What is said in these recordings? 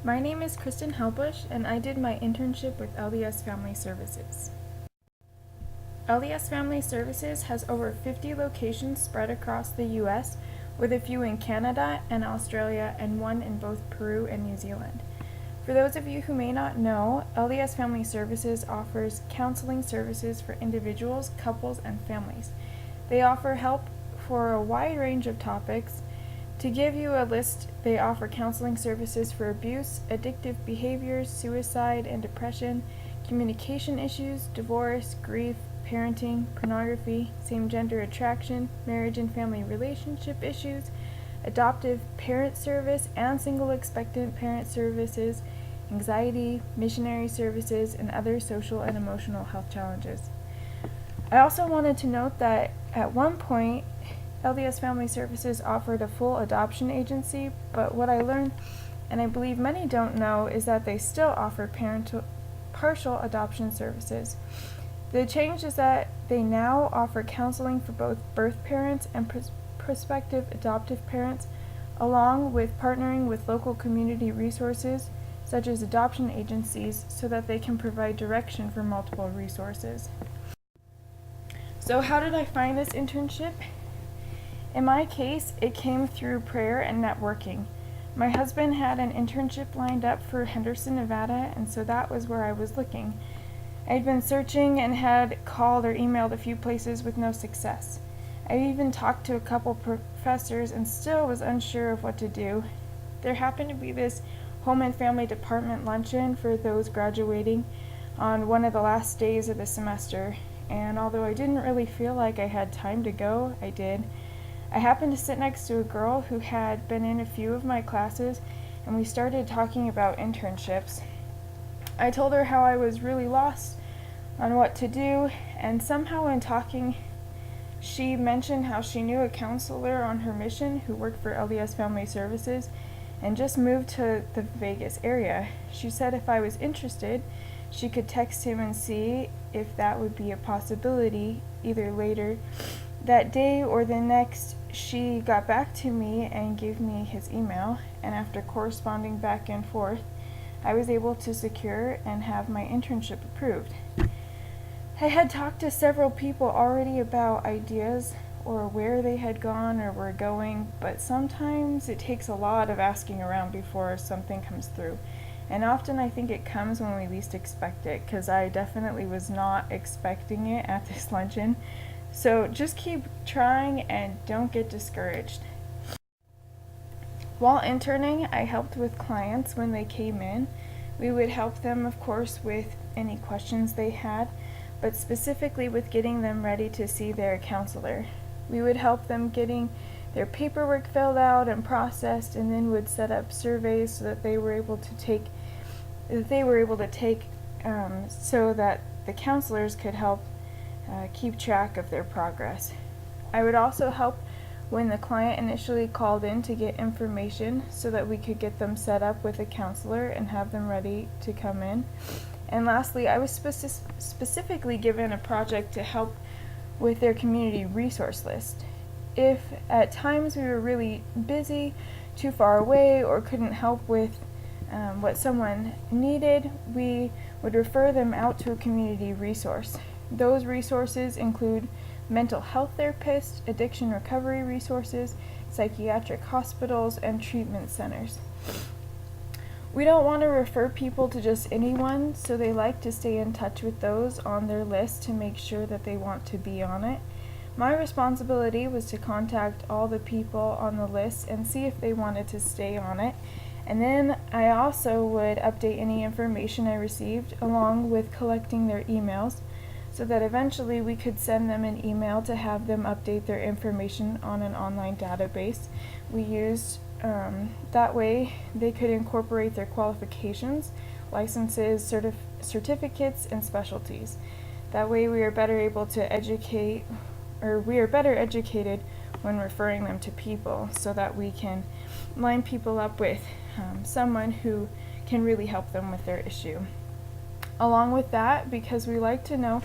My name is Kristen Helbush, and I did my internship with LDS Family Services. LDS Family Services has over 50 locations spread across the U.S., with a few in Canada and Australia and one in both Peru and New Zealand. For those of you who may not know, LDS Family Services offers counseling services for individuals, couples, and families. They offer help for a wide range of topics. To give you a list, they offer counseling services for abuse, addictive behaviors, suicide and depression, communication issues, divorce, grief, parenting, pornography, same-gender attraction, marriage and family relationship issues, adoptive parent service and single expectant parent services, anxiety, missionary services, and other social and emotional health challenges. I also wanted to note that at one point, LDS Family Services offered a full adoption agency, but what I learned, and I believe many don't know, is that they still offer partial adoption services. The change is that they now offer counseling for both birth parents and prospective adoptive parents, along with partnering with local community resources, such as adoption agencies, so that they can provide direction for multiple resources. So how did I find this internship? In my case, it came through prayer and networking. My husband had an internship lined up for Henderson, Nevada, and so that was where I was looking. I had been searching and had called or emailed a few places with no success. I even talked to a couple professors and still was unsure of what to do. There happened to be this Home and Family Department luncheon for those graduating on one of the last days of the semester, and although I didn't really feel like I had time to go, I did. I happened to sit next to a girl who had been in a few of my classes, and we started talking about internships. I told her how I was really lost on what to do, and somehow in talking, she mentioned how she knew a counselor on her mission who worked for LDS Family Services and just moved to the Vegas area. She said if I was interested, she could text him and see if that would be a possibility either later that day or the next. She got back to me and gave me his email, and after corresponding back and forth, I was able to secure and have my internship approved. I had talked to several people already about ideas or where they had gone or were going, but sometimes it takes a lot of asking around before something comes through. And often I think it comes when we least expect it, because I definitely was not expecting it at this luncheon. So just keep trying and don't get discouraged. While interning, I helped with clients when they came in. We would help them, of course, with any questions they had, but specifically with getting them ready to see their counselor. We would help them getting their paperwork filled out and processed, and then would set up surveys so that they were able to take so that the counselors could help keep track of their progress. I would also help when the client initially called in to get information so that we could get them set up with a counselor and have them ready to come in. And lastly, I was specifically given a project to help with their community resource list. If at times we were really busy, too far away, or couldn't help with what someone needed, we would refer them out to a community resource. Those resources include mental health therapists, addiction recovery resources, psychiatric hospitals, and treatment centers. We don't want to refer people to just anyone, so they like to stay in touch with those on their list to make sure that they want to be on it. My responsibility was to contact all the people on the list and see if they wanted to stay on it. And then I also would update any information I received along with collecting their emails, so that eventually we could send them an email to have them update their information on an online database we used. That way they could incorporate their qualifications, licenses, certificates, and specialties. That way we are better educated when referring them to people, so that we can line people up with someone who can really help them with their issue. Along with that, because we like to know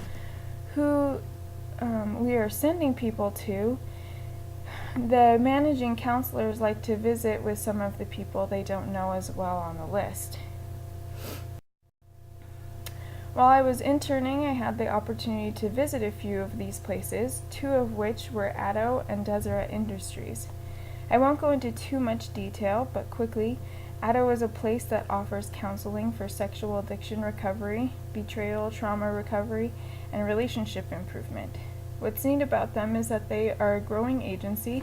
who we are sending people to, the managing counselors like to visit with some of the people they don't know as well on the list. While I was interning, I had the opportunity to visit a few of these places, two of which were Idaho and Deseret Industries. I won't go into too much detail, but quickly, Idaho is a place that offers counseling for sexual addiction recovery, betrayal, trauma recovery, and relationship improvement. What's neat about them is that they are a growing agency.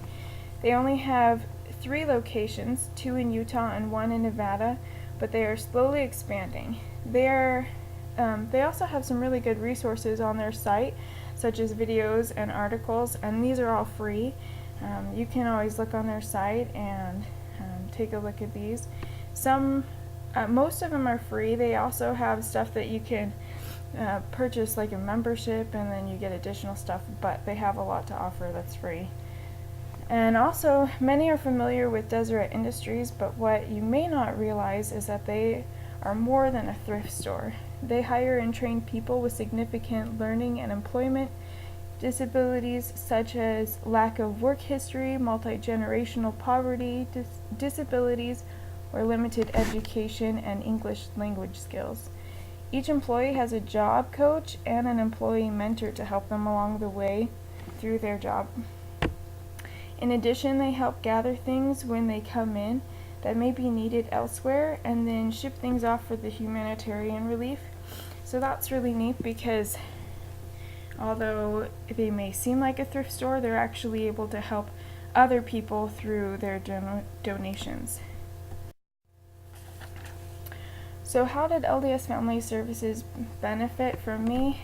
They only have 3 locations, 2 in Utah and 1 in Nevada, but they are slowly expanding. They also have some really good resources on their site, such as videos and articles, and these are all free. You can always look on their site and take a look at these. Most of them are free. They also have stuff that you can purchase, like a membership, and then you get additional stuff, but they have a lot to offer that's free. And also, many are familiar with Deseret Industries, but what you may not realize is that they are more than a thrift store. They hire and train people with significant learning and employment disabilities, such as lack of work history, multi-generational poverty, disabilities, or limited education and English language skills. Each employee has a job coach and an employee mentor to help them along the way through their job. In addition, they help gather things when they come in that may be needed elsewhere and then ship things off for the humanitarian relief. So that's really neat because although they may seem like a thrift store, they're actually able to help other people through their donations. So how did LDS Family Services benefit from me?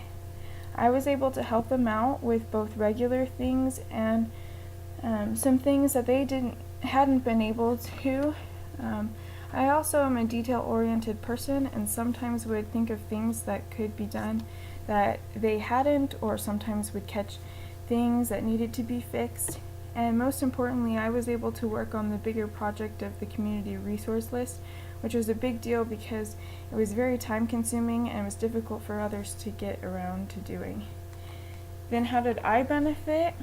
I was able to help them out with both regular things and some things that they hadn't been able to. I also am a detail-oriented person and sometimes would think of things that could be done that they hadn't, or sometimes would catch things that needed to be fixed. And most importantly, I was able to work on the bigger project of the community resource list, which was a big deal because it was very time-consuming and it was difficult for others to get around to doing. Then how did I benefit?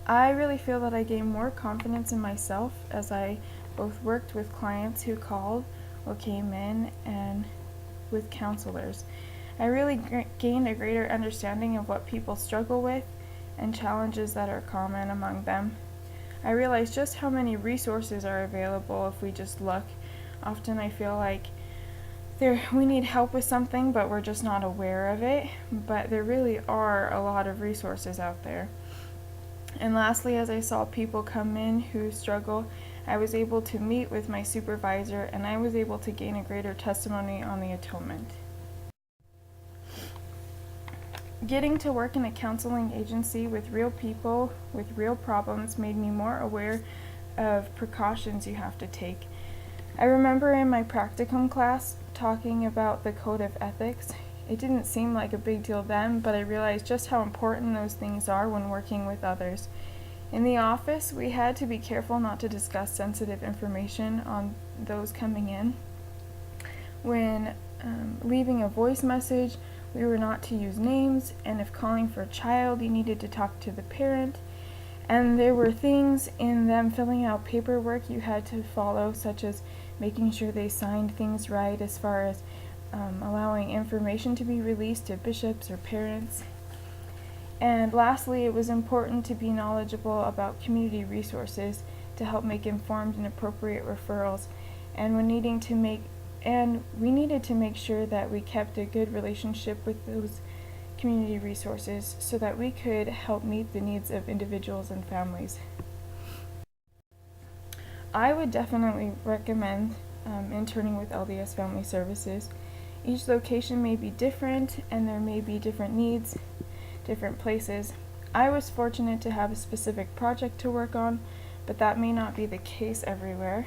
I really feel that I gained more confidence in myself as I both worked with clients who called or came in and with counselors. I really gained a greater understanding of what people struggle with and challenges that are common among them. I realized just how many resources are available if we just look. Often I feel like we need help with something, but we're just not aware of it. But there really are a lot of resources out there. And lastly, as I saw people come in who struggle, I was able to meet with my supervisor and I was able to gain a greater testimony on the atonement. Getting to work in a counseling agency with real people with real problems made me more aware of precautions you have to take. I remember in my practicum class talking about the code of ethics. It didn't seem like a big deal then, but I realized just how important those things are when working with others. In the office, we had to be careful not to discuss sensitive information on those coming in. When leaving a voice message, we were not to use names, and if calling for a child, you needed to talk to the parent. And there were things in them filling out paperwork you had to follow, such as making sure they signed things right as far as allowing information to be released to bishops or parents. And lastly, it was important to be knowledgeable about community resources to help make informed and appropriate referrals. And we needed to make sure that we kept a good relationship with those community resources so that we could help meet the needs of individuals and families. I would definitely recommend interning with LDS Family Services. Each location may be different and there may be different needs, different places. I was fortunate to have a specific project to work on, but that may not be the case everywhere.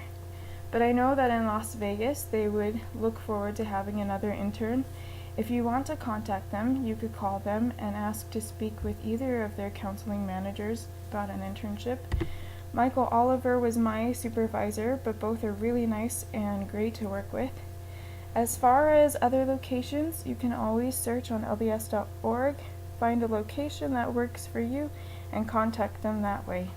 But I know that in Las Vegas, they would look forward to having another intern. If you want to contact them, you could call them and ask to speak with either of their counseling managers about an internship. Michael Oliver was my supervisor, but both are really nice and great to work with. As far as other locations, you can always search on lds.org, find a location that works for you, and contact them that way.